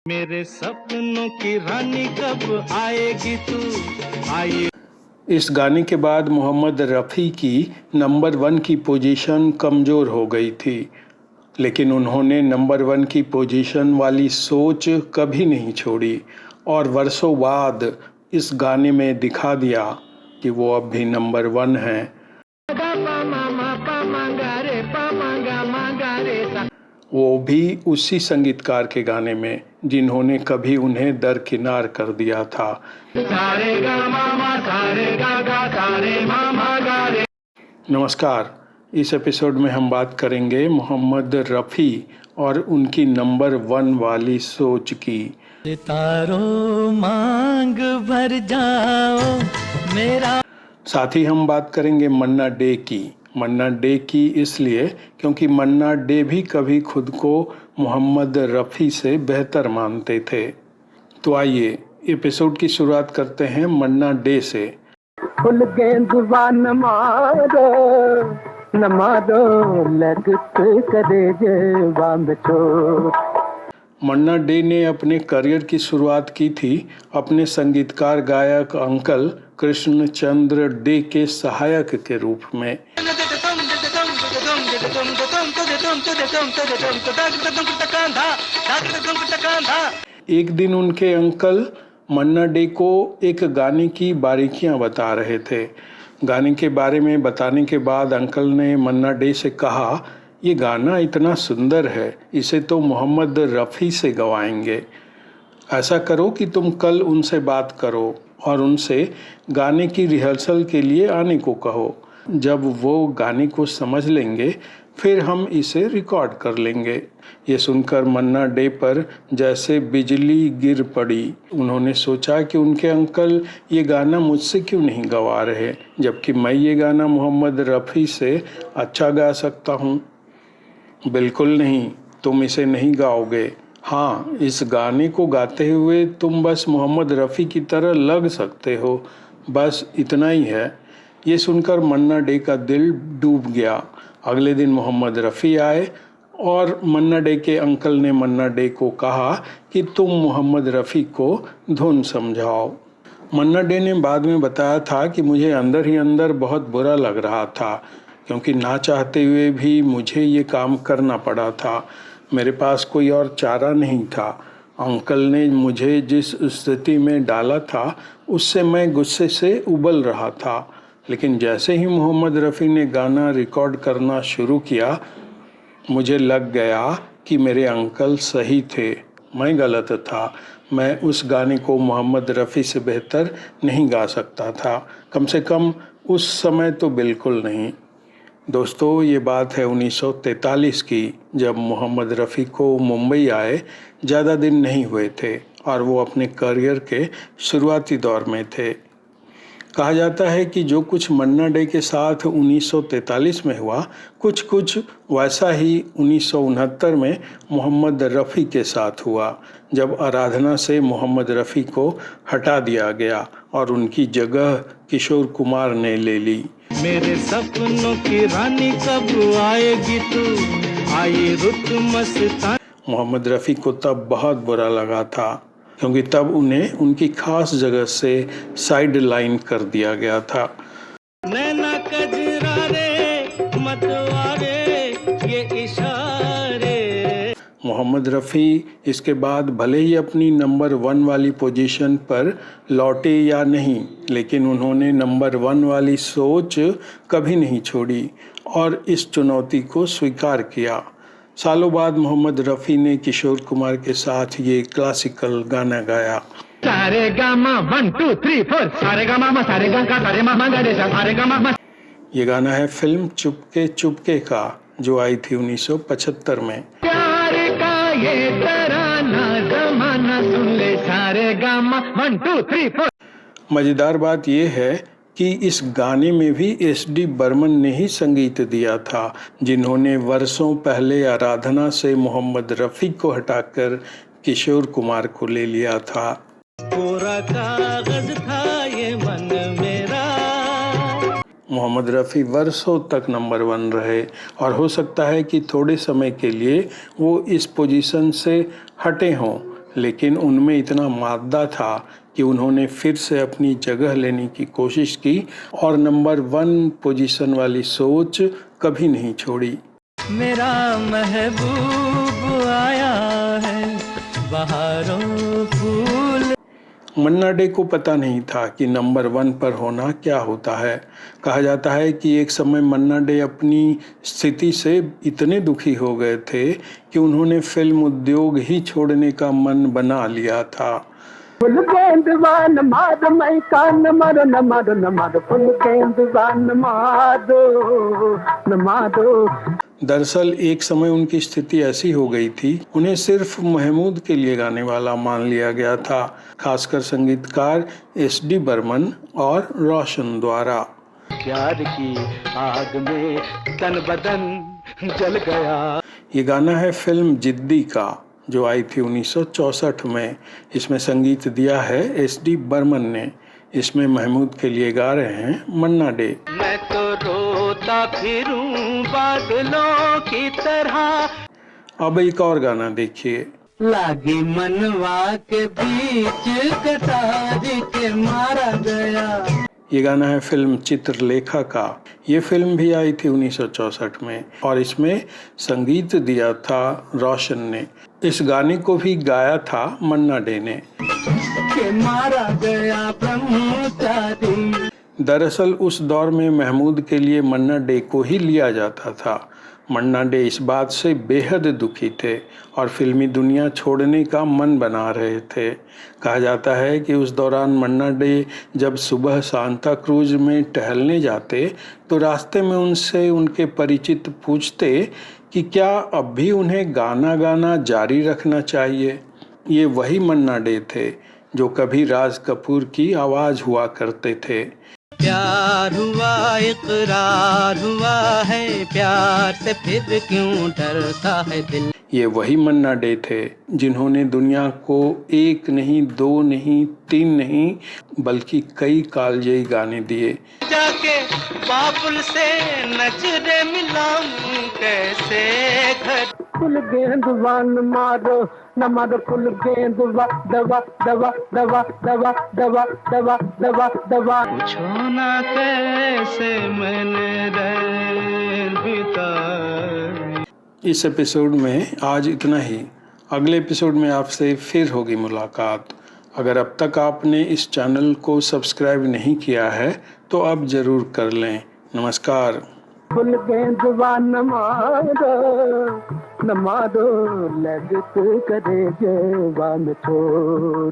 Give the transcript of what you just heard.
मेरे सपनों की रानी कब आएगी तू आए। इस गाने के बाद मोहम्मद रफ़ी की नंबर 1 की पोजीशन कमज़ोर हो गई थी, लेकिन उन्होंने नंबर 1 की पोजीशन वाली सोच कभी नहीं छोड़ी और वर्षों बाद इस गाने में दिखा दिया कि वो अब भी नंबर 1 हैं। वो भी उसी संगीतकार के गाने में जिन्होंने कभी उन्हें दरकिनार कर दिया था। नमस्कार, इस एपिसोड में हम बात करेंगे मोहम्मद रफ़ी और उनकी नंबर 1 वाली सोच की। तारो मांग भर जाओ मेरा। साथ ही हम बात करेंगे मन्ना डे की। मन्ना डे की इसलिए क्योंकि मन्ना डे भी कभी खुद को मोहम्मद रफ़ी से बेहतर मानते थे। तो आइए एपिसोड की शुरुआत करते हैं मन्ना डे से। फुल गेंदवा नमारो लगत करे जेवा में चोट। मन्ना डे ने अपने करियर की शुरुआत की थी अपने संगीतकार गायक अंकल कृष्णचंद्र डे के सहायक के रूप में। एक दिन उनके अंकल मन्ना डे को एक गाने की बारीकियां बता रहे थे। गाने के बारे में बताने के बाद अंकल ने मन्ना डे से कहा, ये गाना इतना सुंदर है, इसे तो मोहम्मद रफ़ी से गवाएंगे। ऐसा करो कि तुम कल उनसे बात करो और उनसे गाने की रिहर्सल के लिए आने को कहो। जब वो गाने को समझ लेंगे फिर हम इसे रिकॉर्ड कर लेंगे। ये सुनकर मन्ना डे पर जैसे बिजली गिर पड़ी। उन्होंने सोचा कि उनके अंकल ये गाना मुझसे क्यों नहीं गवा रहे, जबकि मैं ये गाना मोहम्मद रफ़ी से अच्छा गा सकता हूँ। बिल्कुल नहीं, तुम इसे नहीं गाओगे। हाँ, इस गाने को गाते हुए तुम बस मोहम्मद रफ़ी की तरह लग सकते हो, बस इतना ही है। ये सुनकर मन्ना डे का दिल डूब गया। अगले दिन मोहम्मद रफ़ी आए और मन्ना डे के अंकल ने मन्ना डे को कहा कि तुम मोहम्मद रफ़ी को धुन समझाओ। मन्ना डे ने बाद में बताया था कि मुझे अंदर ही अंदर बहुत बुरा लग रहा था, क्योंकि ना चाहते हुए भी मुझे ये काम करना पड़ा था। मेरे पास कोई और चारा नहीं था। अंकल ने मुझे जिस स्थिति में डाला था उससे मैं गुस्से से उबल रहा था, लेकिन जैसे ही मोहम्मद रफ़ी ने गाना रिकॉर्ड करना शुरू किया मुझे लग गया कि मेरे अंकल सही थे, मैं गलत था। मैं उस गाने को मोहम्मद रफ़ी से बेहतर नहीं गा सकता था, कम से कम उस समय तो बिल्कुल नहीं। दोस्तों, ये बात है 1943 की, जब मोहम्मद रफ़ी को मुंबई आए ज़्यादा दिन नहीं हुए थे और वो अपने करियर के शुरुआती दौर में थे। कहा जाता है कि जो कुछ मन्ना डे के साथ 1943 में हुआ, कुछ वैसा ही 1969 में मोहम्मद रफ़ी के साथ हुआ, जब आराधना से मोहम्मद रफ़ी को हटा दिया गया और उनकी जगह किशोर कुमार ने ले ली। मेरे सपनों की रानी कब आएगी तू आई रुत मस्तान। मोहम्मद रफ़ी को तब बहुत बुरा लगा था, क्योंकि तब उन्हें उनकी खास जगह से साइड लाइन कर दिया गया था। नैना कजरा रे मतवारे ये इशारे। मोहम्मद रफ़ी इसके बाद भले ही अपनी नंबर 1 वाली पोजीशन पर लौटे या नहीं, लेकिन उन्होंने नंबर 1 वाली सोच कभी नहीं छोड़ी और इस चुनौती को स्वीकार किया। सालों बाद मोहम्मद रफ़ी ने किशोर कुमार के साथ ये क्लासिकल गाना गाया। सारे गामा 1 2 3 4 सारे गामा सारे गा का सारे मामा गा रे सारे गामा। ये गाना है फिल्म चुपके चुपके का, जो आई थी 1975 में। प्यार का ये तराना ज़माना सुन ले सारे गामा 1 2 3 4। मज़ेदार बात यह है कि इस गाने में भी एस.डी. बर्मन ने ही संगीत दिया था, जिन्होंने वर्षों पहले आराधना से मोहम्मद रफ़ी को हटाकर किशोर कुमार को ले लिया था। कोरा कागज था ये मन मेरा। मोहम्मद रफ़ी वर्षों तक नंबर 1 रहे और हो सकता है कि थोड़े समय के लिए वो इस पोजीशन से हटे हों, लेकिन उनमें इतना मादा था कि उन्होंने फिर से अपनी जगह लेने की कोशिश की और नंबर 1 पोजीशन वाली सोच कभी नहीं छोड़ी। मेरा महबूब आया है, बहारों फूल। मन्ना डे को पता नहीं था कि नंबर 1 पर होना क्या होता है। कहा जाता है कि एक समय मन्ना डे अपनी स्थिति से इतने दुखी हो गए थे कि उन्होंने फिल्म उद्योग ही छोड़ने का मन बना लिया था। फुल गेंदवान मार मैं कान मारो न मारो न मारो, फुल गेंदवान मारो न मारो। दरअसल एक समय उनकी स्थिति ऐसी हो गई थी, उन्हें सिर्फ महमूद के लिए गाने वाला मान लिया गया था, खासकर संगीतकार SD बर्मन और रोशन द्वारा। प्यार की आग में तन बदन जल गया। ये गाना है फिल्म जिद्दी का, जो आई थी 1964 में। इसमें संगीत दिया है SD बर्मन ने। इसमें महमूद के लिए गा रहे हैं मन्ना डे। मैं तो रोता फिरूं बादलों की तरह। अब एक और गाना देखिए। लागी मनवा के बीच कटार के मारा गया। ये गाना है फिल्म चित्रलेखा का। ये फिल्म भी आई थी 1964 में और इसमें संगीत दिया था रोशन ने। इस गाने को भी गाया था मन्ना डे ने। के मारा गया ब्रह्मचारी। दरअसल उस दौर में महमूद के लिए मन्ना डे को ही लिया जाता था। मन्ना डे इस बात से बेहद दुखी थे और फिल्मी दुनिया छोड़ने का मन बना रहे थे। कहा जाता है कि उस दौरान मन्ना डे जब सुबह सांता क्रूज में टहलने जाते तो रास्ते में उनसे उनके परिचित पूछते कि क्या अब भी उन्हें गाना गाना जारी रखना चाहिए। ये वही मन्ना डे थे जो कभी राज कपूर की आवाज़ हुआ करते थे। प्यार हुआ इकरार हुआ है, प्यार से फिर क्यों डरता है दिल। ये वही मन्ना डे थे जिन्होंने दुनिया को 1 नहीं 2 नहीं 3 नहीं बल्कि कई कालजयी गाने दिए। जाके बाबुल से नजरे मिलाऊं कैसे घर। फुल गेंदवान मारो न मारो, फुल गेंदवा दवा दवा दवा दवा दवा दवा दवा दवा। पूछो ना कैसे मैंने रैन बिताए। इस एपिसोड में आज इतना ही। अगले एपिसोड में आपसे फिर होगी मुलाकात। अगर अब तक आपने इस चैनल को सब्सक्राइब नहीं किया है तो अब ज़रूर कर लें। नमस्कार। फुल गेंदवा न मारो, लगत करे जेवा में छोड़।